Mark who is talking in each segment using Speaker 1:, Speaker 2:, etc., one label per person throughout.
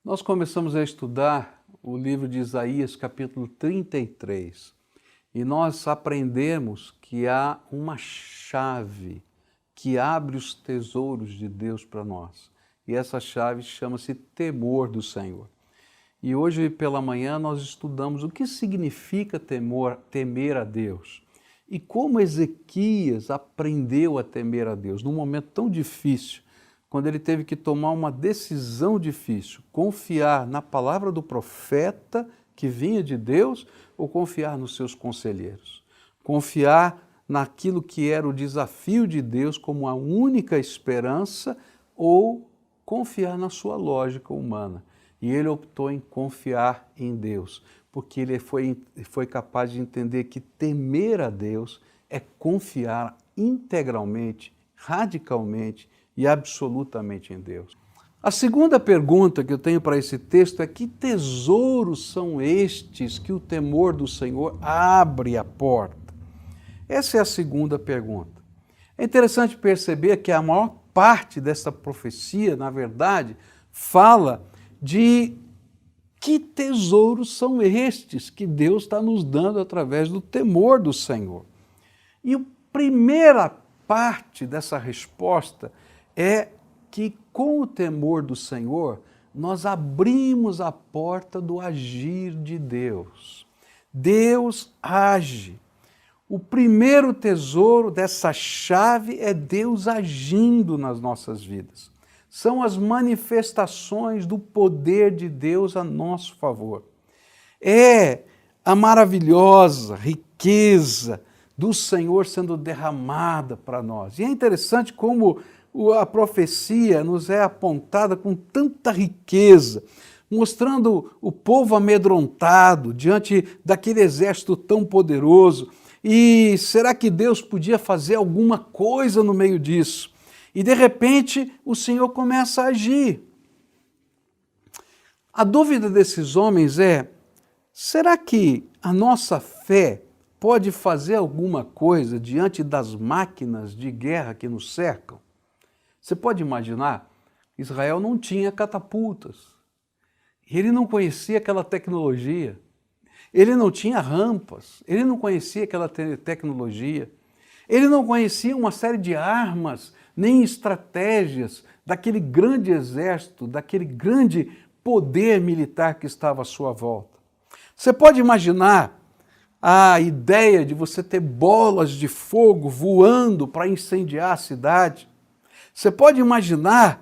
Speaker 1: Nós começamos a estudar o livro de Isaías, capítulo 33, e nós aprendemos que há uma chave que abre os tesouros de Deus para nós. E essa chave chama-se temor do Senhor. E hoje pela manhã nós estudamos o que significa temer a Deus. E como Ezequias aprendeu a temer a Deus num momento tão difícil, quando ele teve que tomar uma decisão difícil, confiar na palavra do profeta que vinha de Deus ou confiar nos seus conselheiros. Confiar naquilo que era o desafio de Deus como a única esperança ou confiar na sua lógica humana. E ele optou em confiar em Deus, porque ele foi capaz de entender que temer a Deus é confiar integralmente, radicalmente e absolutamente em Deus. A segunda pergunta que eu tenho para esse texto é: que tesouros são estes que o temor do Senhor abre a porta? Essa é a segunda pergunta. É interessante perceber que a maior parte dessa profecia, na verdade, fala de que tesouros são estes que Deus está nos dando através do temor do Senhor. E a primeira parte dessa resposta é que com o temor do Senhor, nós abrimos a porta do agir de Deus. Deus age. O primeiro tesouro dessa chave é Deus agindo nas nossas vidas. São as manifestações do poder de Deus a nosso favor. É a maravilhosa riqueza do Senhor sendo derramada para nós. E é interessante como a profecia nos é apontada com tanta riqueza, mostrando o povo amedrontado diante daquele exército tão poderoso. E será que Deus podia fazer alguma coisa no meio disso? E de repente o Senhor começa a agir. A dúvida desses homens é: será que a nossa fé pode fazer alguma coisa diante das máquinas de guerra que nos cercam? Você pode imaginar, Israel não tinha catapultas, ele não conhecia aquela tecnologia, ele não tinha rampas, ele não conhecia aquela tecnologia, ele não conhecia uma série de armas, nem estratégias daquele grande exército, daquele grande poder militar que estava à sua volta. Você pode imaginar a ideia de você ter bolas de fogo voando para incendiar a cidade? Você pode imaginar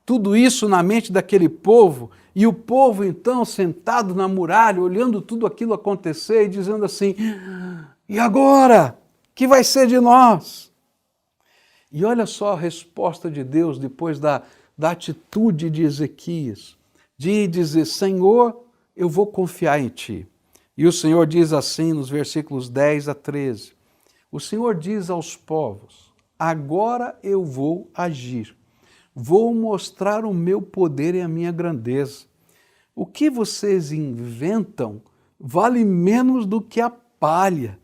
Speaker 1: tudo isso na mente daquele povo, e o povo então sentado na muralha, olhando tudo aquilo acontecer e dizendo assim: e agora? O que vai ser de nós? E olha só a resposta de Deus depois da atitude de Ezequias, de dizer: Senhor, eu vou confiar em Ti. E o Senhor diz assim nos versículos 10 a 13, o Senhor diz aos povos: agora eu vou agir, vou mostrar o meu poder e a minha grandeza. O que vocês inventam vale menos do que a palha.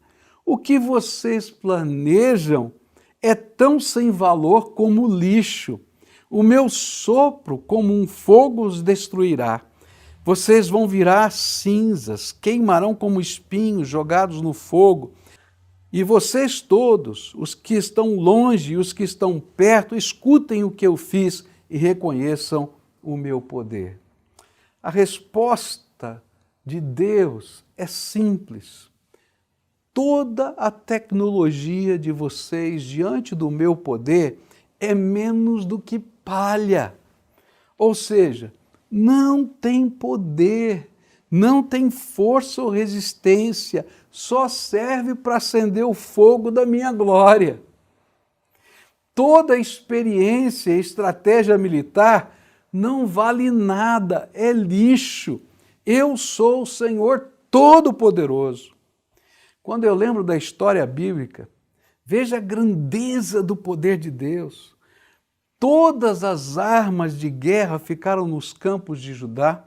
Speaker 1: O que vocês planejam é tão sem valor como o lixo. O meu sopro, como um fogo, os destruirá. Vocês vão virar cinzas, queimarão como espinhos jogados no fogo. E vocês todos, os que estão longe e os que estão perto, escutem o que eu fiz e reconheçam o meu poder. A resposta de Deus é simples. Toda a tecnologia de vocês diante do meu poder é menos do que palha. Ou seja, não tem poder, não tem força ou resistência, só serve para acender o fogo da minha glória. Toda a experiência e estratégia militar não vale nada, é lixo. Eu sou o Senhor Todo-Poderoso. Quando eu lembro da história bíblica, veja a grandeza do poder de Deus. Todas as armas de guerra ficaram nos campos de Judá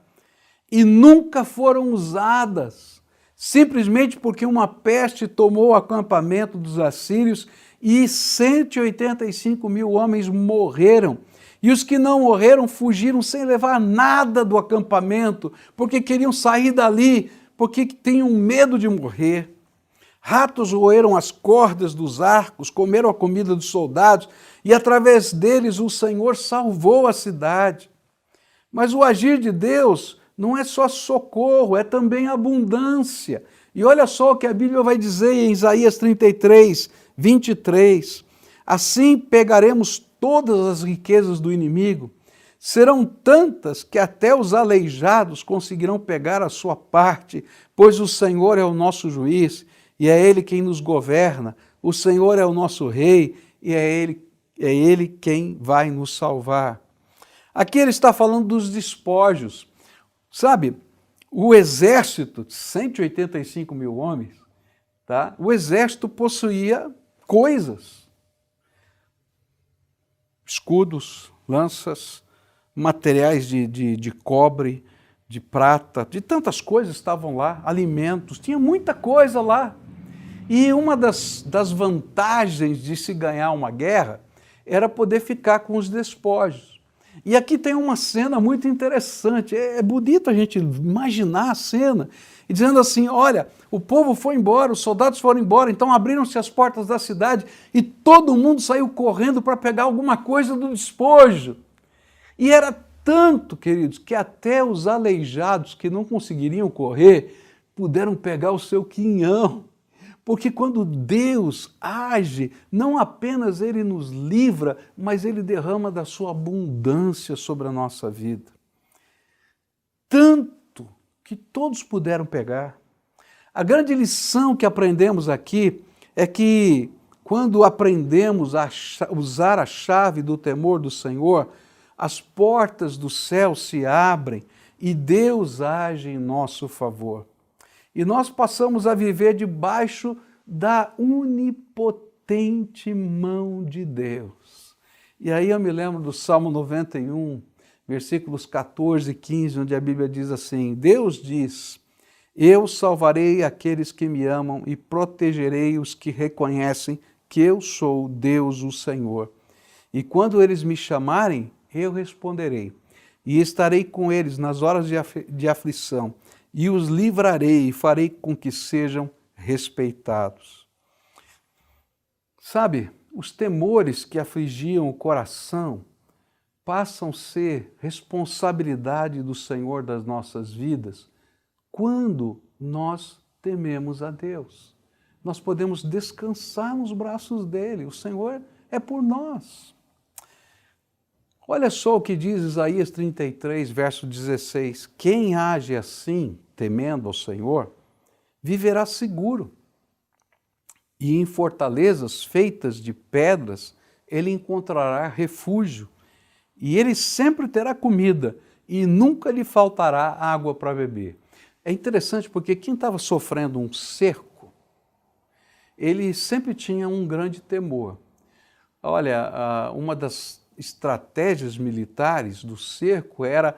Speaker 1: e nunca foram usadas, simplesmente porque uma peste tomou o acampamento dos assírios e 185 mil homens morreram. E os que não morreram fugiram sem levar nada do acampamento, porque queriam sair dali, porque tinham medo de morrer. Ratos roeram as cordas dos arcos, comeram a comida dos soldados, e através deles o Senhor salvou a cidade. Mas o agir de Deus não é só socorro, é também abundância. E olha só o que a Bíblia vai dizer em Isaías 33, 23. Assim pegaremos todas as riquezas do inimigo, serão tantas que até os aleijados conseguirão pegar a sua parte, pois o Senhor é o nosso juiz, e é Ele quem nos governa, o Senhor é o nosso rei, e é Ele quem vai nos salvar. Aqui ele está falando dos despojos. Sabe, o exército, 185 mil homens, tá? O exército possuía coisas. Escudos, lanças, materiais de cobre, de prata, de tantas coisas estavam lá, alimentos, tinha muita coisa lá. E uma das vantagens de se ganhar uma guerra era poder ficar com os despojos. E aqui tem uma cena muito interessante, é bonito a gente imaginar a cena, e dizendo assim, olha, o povo foi embora, os soldados foram embora, então abriram-se as portas da cidade e todo mundo saiu correndo para pegar alguma coisa do despojo. E era tanto, queridos, que até os aleijados que não conseguiriam correr, puderam pegar o seu quinhão. Porque quando Deus age, não apenas Ele nos livra, mas Ele derrama da sua abundância sobre a nossa vida. Tanto que todos puderam pegar. A grande lição que aprendemos aqui é que quando aprendemos a usar a chave do temor do Senhor, as portas do céu se abrem e Deus age em nosso favor. E nós passamos a viver debaixo da onipotente mão de Deus. E aí eu me lembro do Salmo 91, versículos 14 e 15, onde a Bíblia diz assim, Deus diz, eu salvarei aqueles que me amam e protegerei os que reconhecem que eu sou Deus, o Senhor. E quando eles me chamarem, eu responderei. E estarei com eles nas horas de aflição. E os livrarei e farei com que sejam respeitados. Sabe, os temores que afligiam o coração passam a ser responsabilidade do Senhor das nossas vidas quando nós tememos a Deus. Nós podemos descansar nos braços dele, o Senhor é por nós. Olha só o que diz Isaías 33, verso 16. Quem age assim, temendo ao Senhor, viverá seguro. E em fortalezas feitas de pedras, ele encontrará refúgio. E ele sempre terá comida, e nunca lhe faltará água para beber. É interessante porque quem estava sofrendo um cerco, ele sempre tinha um grande temor. Olha, uma das estratégias militares do cerco era,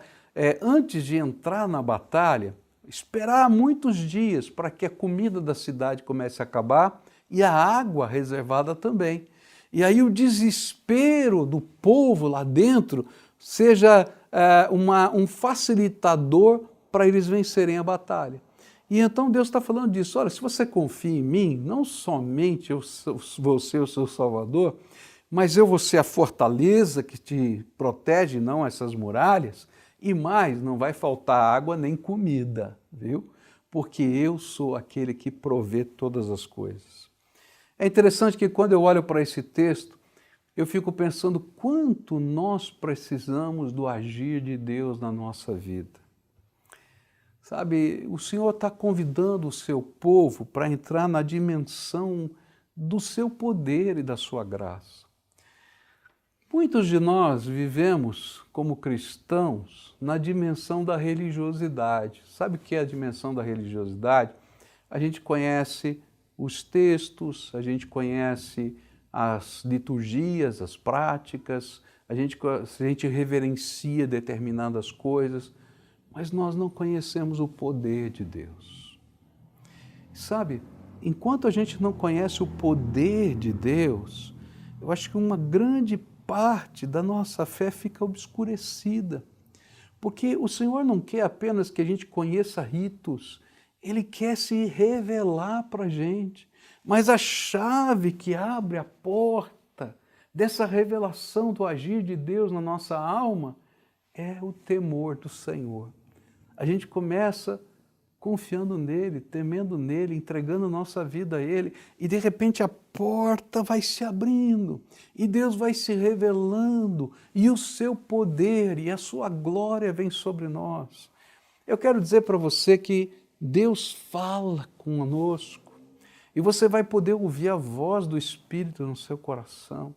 Speaker 1: antes de entrar na batalha, esperar muitos dias para que a comida da cidade comece a acabar e a água reservada também. E aí o desespero do povo lá dentro seja um facilitador para eles vencerem a batalha. E então Deus está falando disso, olha, se você confia em mim, não somente eu vou ser o seu Salvador, mas eu vou ser a fortaleza que te protege, não essas muralhas, e mais, não vai faltar água nem comida, viu? Porque eu sou aquele que provê todas as coisas. É interessante que quando eu olho para esse texto, eu fico pensando quanto nós precisamos do agir de Deus na nossa vida. Sabe, o Senhor está convidando o seu povo para entrar na dimensão do seu poder e da sua graça. Muitos de nós vivemos como cristãos na dimensão da religiosidade. Sabe o que é a dimensão da religiosidade? A gente conhece os textos, a gente conhece as liturgias, as práticas, a gente reverencia determinadas coisas, mas nós não conhecemos o poder de Deus. Sabe, enquanto a gente não conhece o poder de Deus, eu acho que uma grande parte da nossa fé fica obscurecida. Porque o Senhor não quer apenas que a gente conheça ritos, Ele quer se revelar para a gente. Mas a chave que abre a porta dessa revelação do agir de Deus na nossa alma é o temor do Senhor. A gente começa confiando nele, temendo nele, entregando nossa vida a ele, e de repente a porta vai se abrindo, e Deus vai se revelando, e o seu poder e a sua glória vem sobre nós. Eu quero dizer para você que Deus fala conosco, e você vai poder ouvir a voz do Espírito no seu coração.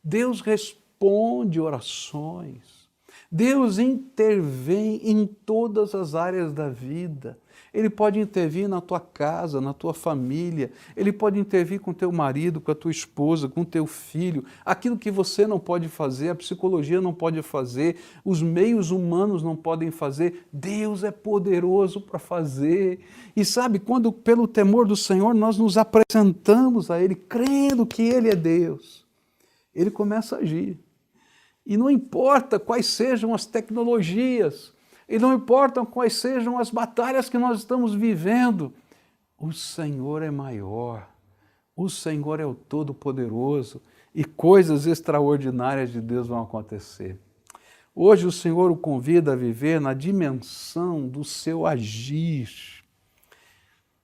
Speaker 1: Deus responde orações. Deus intervém em todas as áreas da vida. Ele pode intervir na tua casa, na tua família, Ele pode intervir com teu marido, com a tua esposa, com teu filho. Aquilo que você não pode fazer, a psicologia não pode fazer, os meios humanos não podem fazer, Deus é poderoso para fazer. E sabe, quando pelo temor do Senhor nós nos apresentamos a Ele, crendo que Ele é Deus, Ele começa a agir. E não importa quais sejam as tecnologias, e não importam quais sejam as batalhas que nós estamos vivendo, o Senhor é maior, o Senhor é o Todo-Poderoso e coisas extraordinárias de Deus vão acontecer. Hoje o Senhor o convida a viver na dimensão do seu agir.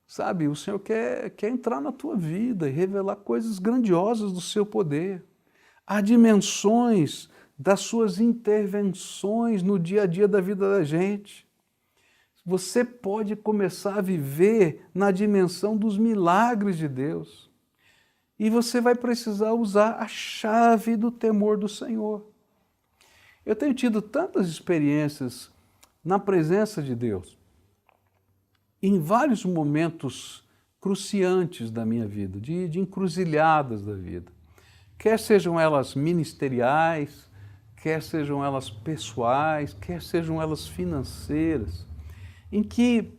Speaker 1: Sabe, o Senhor quer entrar na tua vida e revelar coisas grandiosas do seu poder. Há dimensões das suas intervenções no dia a dia da vida da gente. Você pode começar a viver na dimensão dos milagres de Deus. E você vai precisar usar a chave do temor do Senhor. Eu tenho tido tantas experiências na presença de Deus, em vários momentos cruciantes da minha vida, de encruzilhadas da vida. Quer sejam elas ministeriais, quer sejam elas pessoais, quer sejam elas financeiras, em que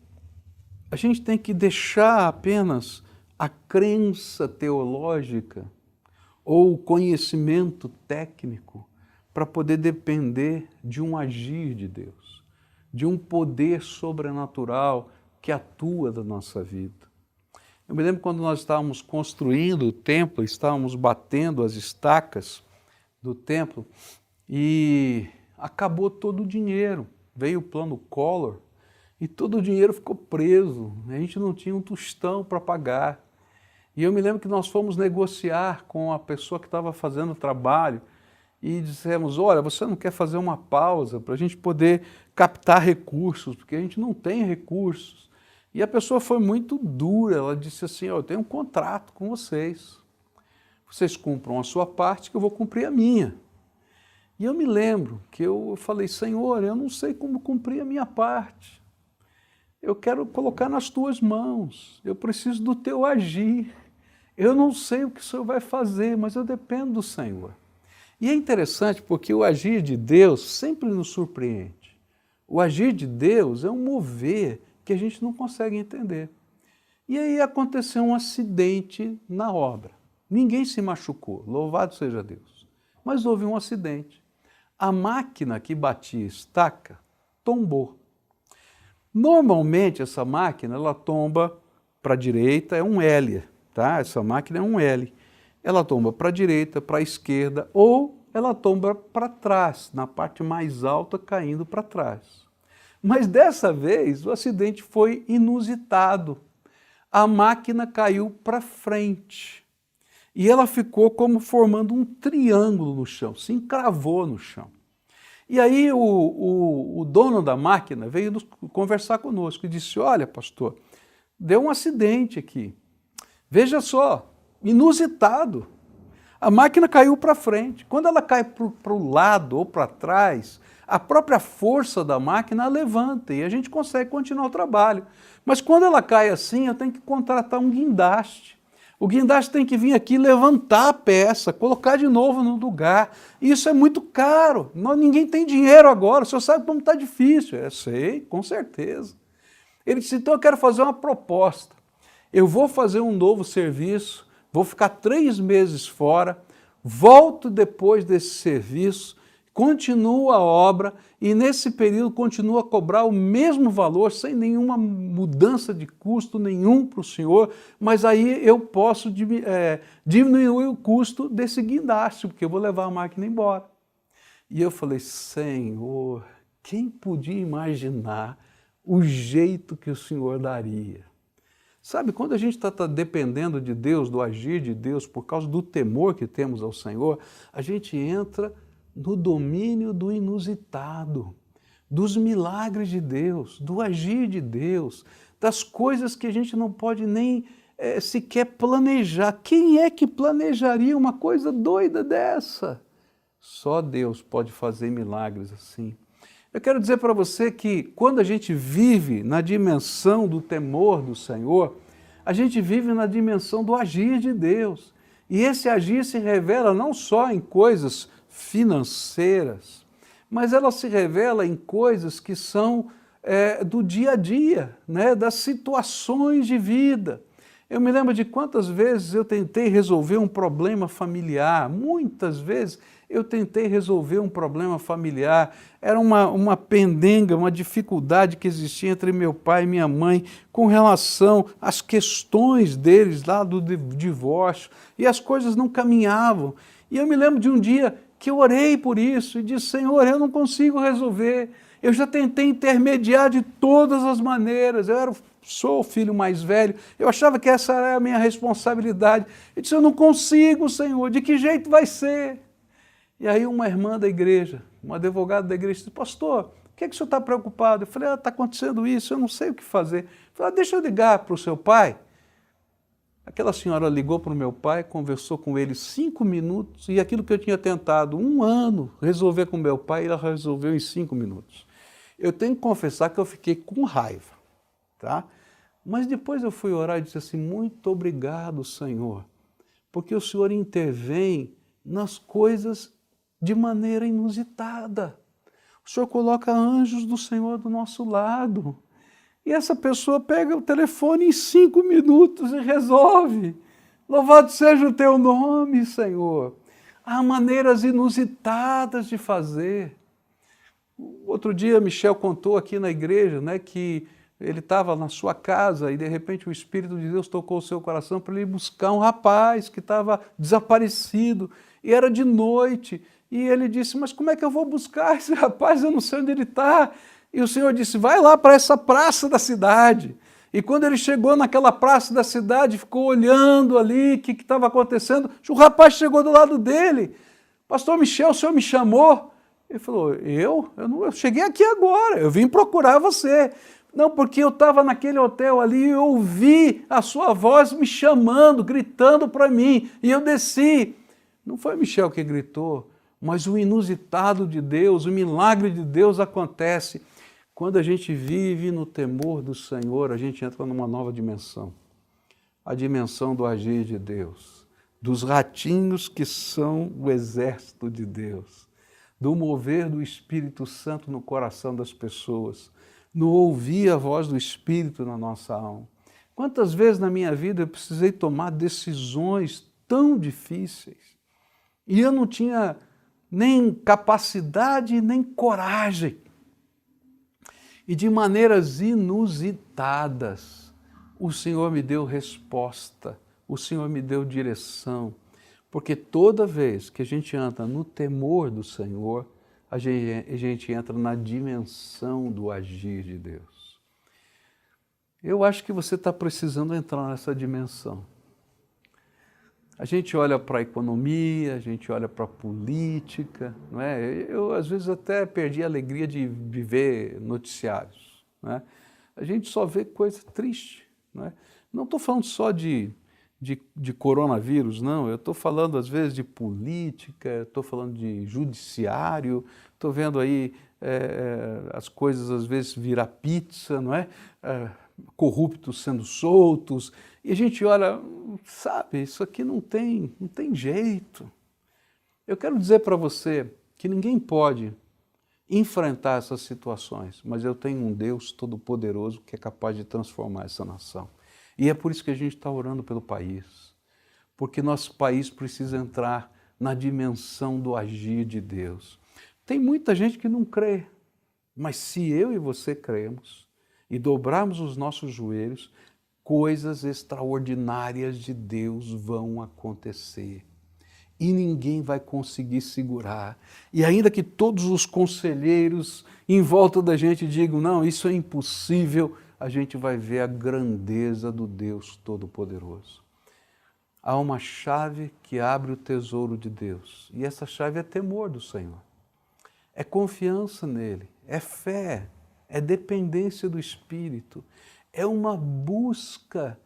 Speaker 1: a gente tem que deixar apenas a crença teológica ou o conhecimento técnico para poder depender de um agir de Deus, de um poder sobrenatural que atua na nossa vida. Eu me lembro quando nós estávamos construindo o templo, estávamos batendo as estacas do templo, e acabou todo o dinheiro, veio o plano Collor e todo o dinheiro ficou preso, a gente não tinha um tostão para pagar. E eu me lembro que nós fomos negociar com a pessoa que estava fazendo o trabalho e dissemos, olha, você não quer fazer uma pausa para a gente poder captar recursos, porque a gente não tem recursos. E a pessoa foi muito dura, ela disse assim, eu tenho um contrato com vocês, vocês cumpram a sua parte que eu vou cumprir a minha. E eu me lembro que eu falei, Senhor, eu não sei como cumprir a minha parte. Eu quero colocar nas tuas mãos, eu preciso do teu agir. Eu não sei o que o Senhor vai fazer, mas eu dependo do Senhor. E é interessante porque o agir de Deus sempre nos surpreende. O agir de Deus é um mover que a gente não consegue entender. E aí aconteceu um acidente na obra. Ninguém se machucou, louvado seja Deus. Mas houve um acidente. A máquina que batia estaca tombou. Normalmente essa máquina ela tomba para a direita, é um L, tá? Essa máquina é um L. Ela tomba para a direita, para a esquerda, ou ela tomba para trás, na parte mais alta, caindo para trás. Mas dessa vez o acidente foi inusitado. A máquina caiu para frente. E ela ficou como formando um triângulo no chão, se encravou no chão. E aí o dono da máquina veio conversar conosco e disse, olha pastor, deu um acidente aqui. Veja só, inusitado. A máquina caiu para frente. Quando ela cai para o lado ou para trás, a própria força da máquina a levanta e a gente consegue continuar o trabalho. Mas quando ela cai assim, eu tenho que contratar um guindaste. O guindaste tem que vir aqui levantar a peça, colocar de novo no lugar. Isso é muito caro. Ninguém tem dinheiro agora. O senhor sabe como está difícil. Eu sei, com certeza. Ele disse, então eu quero fazer uma proposta. Eu vou fazer um novo serviço, vou ficar 3 meses fora. volto depois desse serviço, continuo a obra e nesse período continuo a cobrar o mesmo valor, sem nenhuma mudança de custo nenhum para o senhor, mas aí eu posso diminuir o custo desse guindaste, porque eu vou levar a máquina embora. E eu falei, Senhor, quem podia imaginar o jeito que o Senhor daria? Sabe, quando a gente está dependendo de Deus, do agir de Deus, por causa do temor que temos ao Senhor, a gente entra no domínio do inusitado, dos milagres de Deus, do agir de Deus, das coisas que a gente não pode nem sequer planejar. Quem é que planejaria uma coisa doida dessa? Só Deus pode fazer milagres assim. Eu quero dizer para você que quando a gente vive na dimensão do temor do Senhor, a gente vive na dimensão do agir de Deus. E esse agir se revela não só em coisas financeiras, mas ela se revela em coisas que são do dia a dia, né, das situações de vida. Eu me lembro de quantas vezes eu tentei resolver um problema familiar, muitas vezes eu tentei resolver um problema familiar, era uma pendenga, uma dificuldade que existia entre meu pai e minha mãe com relação às questões deles lá do divórcio, e as coisas não caminhavam. E eu me lembro de um dia que eu orei por isso e disse, Senhor, eu não consigo resolver, eu já tentei intermediar de todas as maneiras, sou o filho mais velho, eu achava que essa era a minha responsabilidade. Eu disse, eu não consigo, Senhor, de que jeito vai ser? E aí uma irmã da igreja, uma advogada da igreja, disse, pastor, o que é que o senhor está preocupado? Eu falei, está acontecendo isso, eu não sei o que fazer. Eu falei, deixa eu ligar para o seu pai. Aquela senhora ligou para o meu pai, conversou com ele 5 minutos, e aquilo que eu tinha tentado 1 ano resolver com meu pai, ela resolveu em 5 minutos. Eu tenho que confessar que eu fiquei com raiva, tá? Mas depois eu fui orar e disse assim, muito obrigado, Senhor, porque o Senhor intervém nas coisas de maneira inusitada. O Senhor coloca anjos do Senhor do nosso lado. E essa pessoa pega o telefone em 5 minutos e resolve. Louvado seja o teu nome, Senhor. Há maneiras inusitadas de fazer. Outro dia, Michel contou aqui na igreja, né, que ele estava na sua casa e de repente o Espírito de Deus tocou o seu coração para ele buscar um rapaz que estava desaparecido. E era de noite. E ele disse, mas como é que eu vou buscar esse rapaz? Eu não sei onde ele está. E o Senhor disse, vai lá para essa praça da cidade. E quando ele chegou naquela praça da cidade, ficou olhando ali o que estava acontecendo, o rapaz chegou do lado dele. Pastor Michel, o senhor me chamou? Ele falou, eu cheguei aqui agora, eu vim procurar você. Não, porque eu estava naquele hotel ali e eu ouvi a sua voz me chamando, gritando para mim, e eu desci. Não foi Michel que gritou, mas o inusitado de Deus, o milagre de Deus acontece. Quando a gente vive no temor do Senhor, a gente entra numa nova dimensão. A dimensão do agir de Deus, dos ratinhos que são o exército de Deus, do mover do Espírito Santo no coração das pessoas, no ouvir a voz do Espírito na nossa alma. Quantas vezes na minha vida eu precisei tomar decisões tão difíceis e eu não tinha nem capacidade, nem coragem. E de maneiras inusitadas, o Senhor me deu resposta, o Senhor me deu direção, porque toda vez que a gente anda no temor do Senhor, a gente entra na dimensão do agir de Deus. Eu acho que você está precisando entrar nessa dimensão. A gente olha para a economia, a gente olha para a política, não é? Eu, às vezes, até perdi a alegria de ver noticiários. Não é? A gente só vê coisa triste. Não estou falando só de coronavírus, não. Eu estou falando, às vezes, de política, estou falando de judiciário, estou vendo aí as coisas, às vezes, virar pizza, não é? Corruptos sendo soltos, e a gente olha, sabe, isso aqui não tem jeito. Eu quero dizer para você que ninguém pode enfrentar essas situações, mas eu tenho um Deus todo-poderoso que é capaz de transformar essa nação. E é por isso que a gente está orando pelo país, porque nosso país precisa entrar na dimensão do agir de Deus. Tem muita gente que não crê, mas se eu e você cremos e dobrarmos os nossos joelhos, coisas extraordinárias de Deus vão acontecer. E ninguém vai conseguir segurar. E ainda que todos os conselheiros em volta da gente digam, não, isso é impossível, a gente vai ver a grandeza do Deus Todo-Poderoso. Há uma chave que abre o tesouro de Deus, e essa chave é temor do Senhor. É confiança nele, é fé, é dependência do Espírito, é uma busca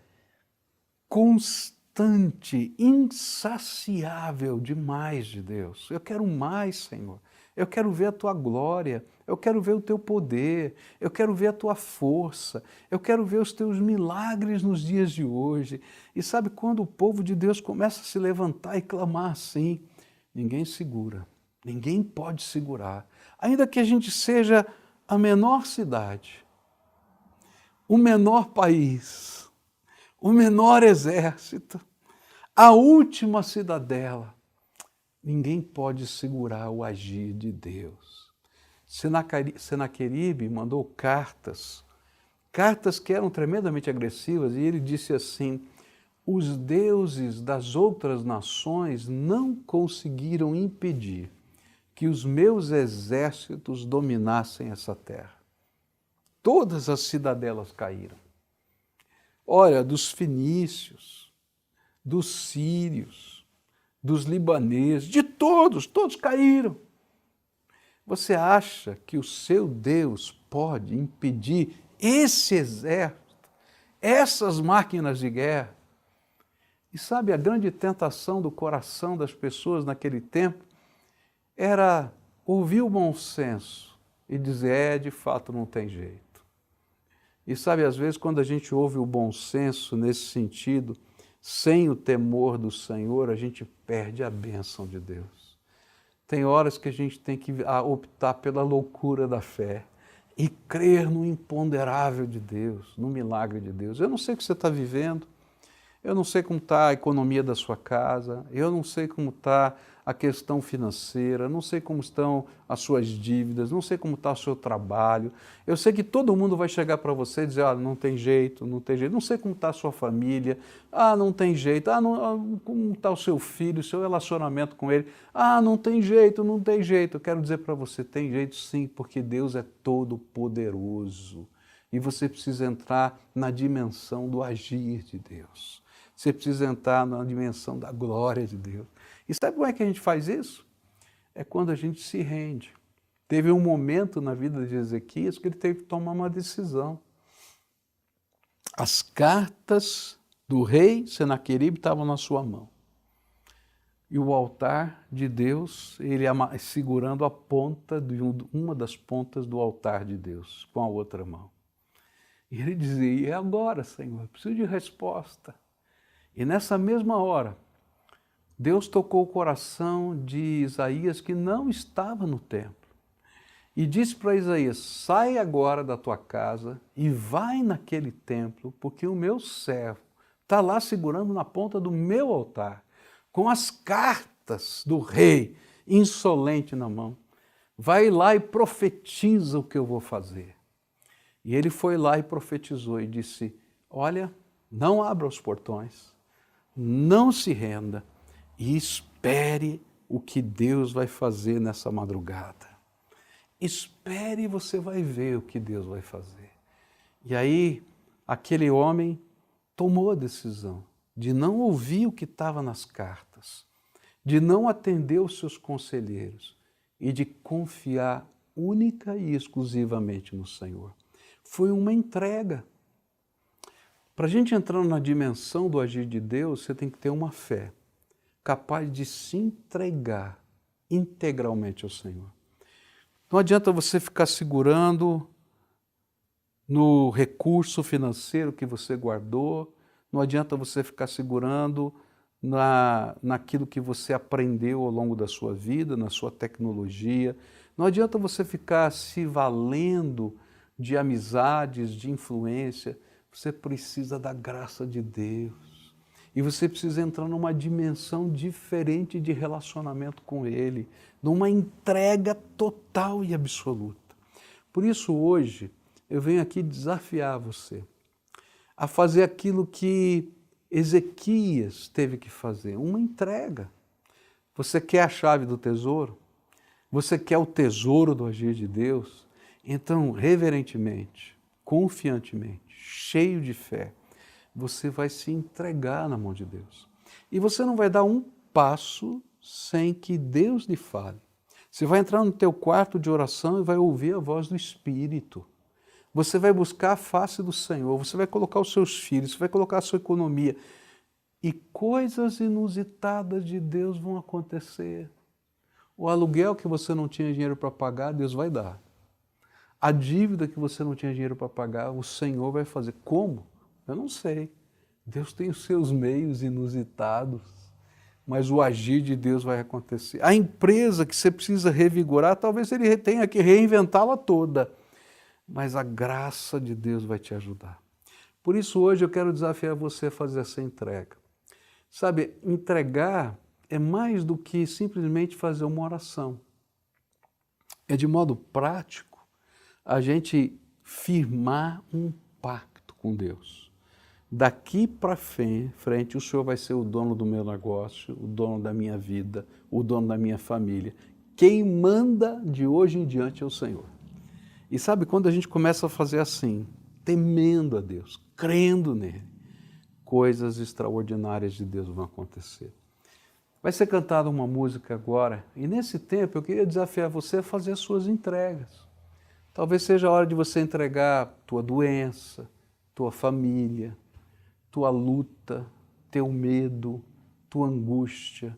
Speaker 1: constante, insaciável demais de Deus. Eu quero mais, Senhor. Eu quero ver a Tua glória, eu quero ver o Teu poder, eu quero ver a Tua força, eu quero ver os Teus milagres nos dias de hoje. E sabe quando o povo de Deus começa a se levantar e clamar assim, ninguém segura. Ninguém pode segurar. Ainda que a gente seja a menor cidade, o menor país, o menor exército, a última cidadela, ninguém pode segurar o agir de Deus. Senaqueribe mandou cartas que eram tremendamente agressivas, e ele disse assim, os deuses das outras nações não conseguiram impedir que os meus exércitos dominassem essa terra. Todas as cidadelas caíram. Olha, dos fenícios, dos sírios, dos libaneses, de todos caíram. Você acha que o seu Deus pode impedir esse exército, essas máquinas de guerra? E sabe, a grande tentação do coração das pessoas naquele tempo era ouvir o bom senso e dizer, de fato não tem jeito. E sabe, às vezes quando a gente ouve o bom senso nesse sentido, sem o temor do Senhor, a gente perde a bênção de Deus. Tem horas que a gente tem que optar pela loucura da fé e crer no imponderável de Deus, no milagre de Deus. Eu não sei o que você está vivendo, eu não sei como está a economia da sua casa, eu não sei como está a questão financeira, não sei como estão as suas dívidas, não sei como está o seu trabalho. Eu sei que todo mundo vai chegar para você e dizer, não tem jeito, não tem jeito. Não sei como está a sua família, não tem jeito. Como está o seu filho, o seu relacionamento com ele. Não tem jeito, não tem jeito. Eu quero dizer para você, tem jeito sim, porque Deus é todo poderoso. E você precisa entrar na dimensão do agir de Deus. Você precisa entrar na dimensão da glória de Deus. E sabe como é que a gente faz isso? É quando a gente se rende. Teve um momento na vida de Ezequias que ele teve que tomar uma decisão. As cartas do rei Senaqueribe estavam na sua mão. E o altar de Deus, ele segurando a ponta de uma das pontas do altar de Deus, com a outra mão. E ele dizia, e agora, Senhor, eu preciso de resposta. E nessa mesma hora, Deus tocou o coração de Isaías, que não estava no templo, e disse para Isaías, sai agora da tua casa e vai naquele templo, porque o meu servo está lá segurando na ponta do meu altar, com as cartas do rei, insolente na mão. Vai lá e profetiza o que eu vou fazer. E ele foi lá e profetizou e disse, olha, não abra os portões, não se renda, e espere o que Deus vai fazer nessa madrugada. Espere e você vai ver o que Deus vai fazer. E aí, aquele homem tomou a decisão de não ouvir o que estava nas cartas, de não atender os seus conselheiros e de confiar única e exclusivamente no Senhor. Foi uma entrega. Para a gente entrar na dimensão do agir de Deus, você tem que ter uma fé capaz de se entregar integralmente ao Senhor. Não adianta você ficar segurando no recurso financeiro que você guardou, não adianta você ficar segurando naquilo que você aprendeu ao longo da sua vida, na sua tecnologia, não adianta você ficar se valendo de amizades, de influência, você precisa da graça de Deus. E você precisa entrar numa dimensão diferente de relacionamento com Ele, numa entrega total e absoluta. Por isso hoje eu venho aqui desafiar você a fazer aquilo que Ezequias teve que fazer, uma entrega. Você quer a chave do tesouro? Você quer o tesouro do agir de Deus? Então, reverentemente, confiantemente, cheio de fé, você vai se entregar na mão de Deus. E você não vai dar um passo sem que Deus lhe fale. Você vai entrar no teu quarto de oração e vai ouvir a voz do Espírito. Você vai buscar a face do Senhor, você vai colocar os seus filhos, você vai colocar a sua economia. E coisas inusitadas de Deus vão acontecer. O aluguel que você não tinha dinheiro para pagar, Deus vai dar. A dívida que você não tinha dinheiro para pagar, o Senhor vai fazer. Como? Eu não sei. Deus tem os seus meios inusitados, mas o agir de Deus vai acontecer. A empresa que você precisa revigorar, talvez ele tenha que reinventá-la toda, mas a graça de Deus vai te ajudar. Por isso hoje eu quero desafiar você a fazer essa entrega. Sabe, entregar é mais do que simplesmente fazer uma oração. É de modo prático a gente firmar um pacto com Deus. Daqui para frente, o Senhor vai ser o dono do meu negócio, o dono da minha vida, o dono da minha família. Quem manda de hoje em diante é o Senhor. E sabe, quando a gente começa a fazer assim, temendo a Deus, crendo nele, coisas extraordinárias de Deus vão acontecer. Vai ser cantada uma música agora, e nesse tempo eu queria desafiar você a fazer as suas entregas. Talvez seja a hora de você entregar tua doença, tua família, tua luta, teu medo, tua angústia,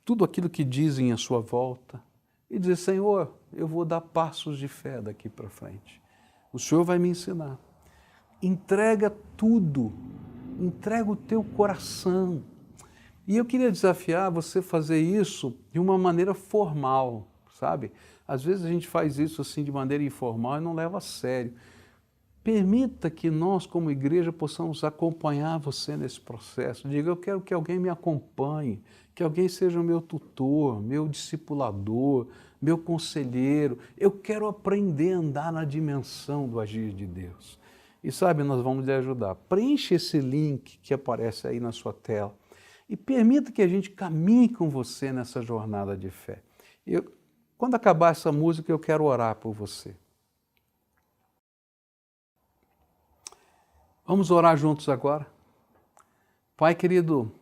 Speaker 1: tudo aquilo que dizem à sua volta, e dizer, Senhor, eu vou dar passos de fé daqui para frente. O Senhor vai me ensinar. Entrega tudo, entrega o teu coração. E eu queria desafiar você a fazer isso de uma maneira formal, sabe? Às vezes a gente faz isso assim de maneira informal e não leva a sério. Permita que nós, como igreja, possamos acompanhar você nesse processo. Diga, eu quero que alguém me acompanhe, que alguém seja o meu tutor, meu discipulador, meu conselheiro. Eu quero aprender a andar na dimensão do agir de Deus. E sabe, nós vamos lhe ajudar. Preencha esse link que aparece aí na sua tela e permita que a gente caminhe com você nessa jornada de fé. Quando acabar essa música, eu quero orar por você. Vamos orar juntos agora? Pai querido,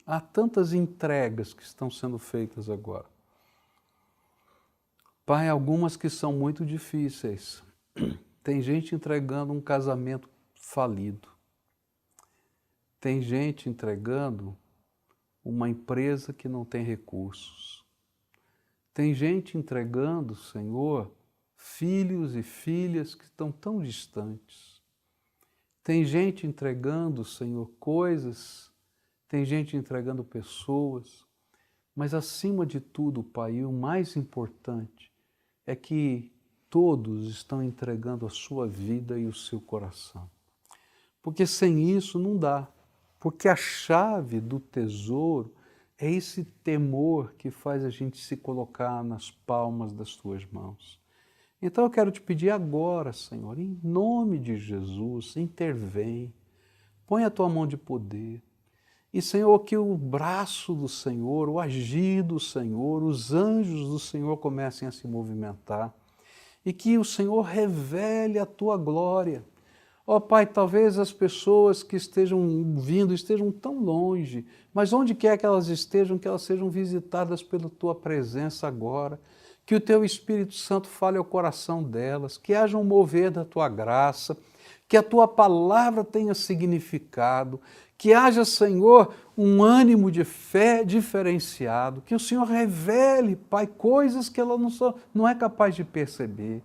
Speaker 1: há tantas entregas que estão sendo feitas agora. Pai, algumas que são muito difíceis. Tem gente entregando um casamento falido. Tem gente entregando uma empresa que não tem recursos. Tem gente entregando, Senhor, filhos e filhas que estão tão distantes. Tem gente entregando, Senhor, coisas, tem gente entregando pessoas, mas acima de tudo, Pai, e o mais importante é que todos estão entregando a sua vida e o seu coração. Porque sem isso não dá, porque a chave do tesouro é esse temor que faz a gente se colocar nas palmas das tuas mãos. Então eu quero te pedir agora, Senhor, em nome de Jesus, intervém, põe a tua mão de poder. E, Senhor, que o braço do Senhor, o agir do Senhor, os anjos do Senhor comecem a se movimentar. E que o Senhor revele a tua glória. Ó Pai, talvez as pessoas que estejam vindo estejam tão longe, mas onde quer que elas estejam, que elas sejam visitadas pela tua presença agora. Que o teu Espírito Santo fale ao coração delas, que haja um mover da tua graça, que a tua palavra tenha significado, que haja, Senhor, um ânimo de fé diferenciado, que o Senhor revele, Pai, coisas que ela não é capaz de perceber,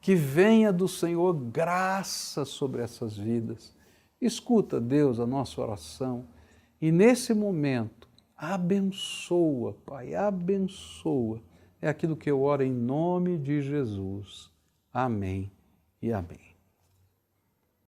Speaker 1: que venha do Senhor graça sobre essas vidas. Escuta, Deus, a nossa oração e nesse momento abençoa, Pai, abençoa. É aquilo que eu oro em nome de Jesus. Amém e amém.